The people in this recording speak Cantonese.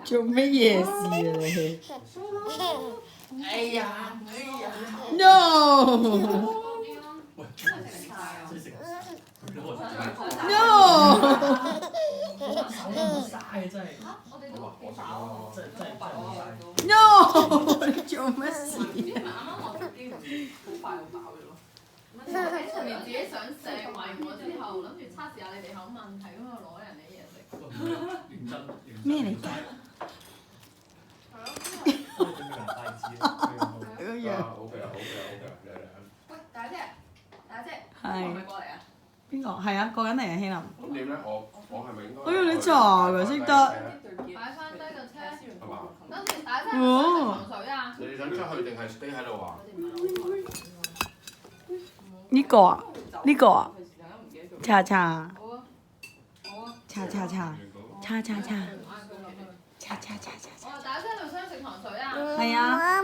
做乜嘢事啊你？哎呀！No No！嘥真係。我哋都幾飽喎，真係飽。 No！你做乜事？因為啱啱落飛機好快就飽咗咯。我喺上面自己想食埋我之後，諗住測試下你哋口問題，咁就攞人哋嘢食。認真。咩嚟㗎？個樣。OK 啊嚟嚟。喂，大姐，大姐，係係咪過嚟啊？邊個？係啊，過緊嚟啊，希林。咁點咧？我係咪應該？哎呀，你渣㗎，識得。擺翻低個車。係嘛？等陣大姐係咪想食糖水啊？你哋想出去定係 stay 喺度啊？呢個啊？呢個啊？查查好啊，好啊。查查查查查查查查查查。我話大姐係咪想食糖水啊？係啊。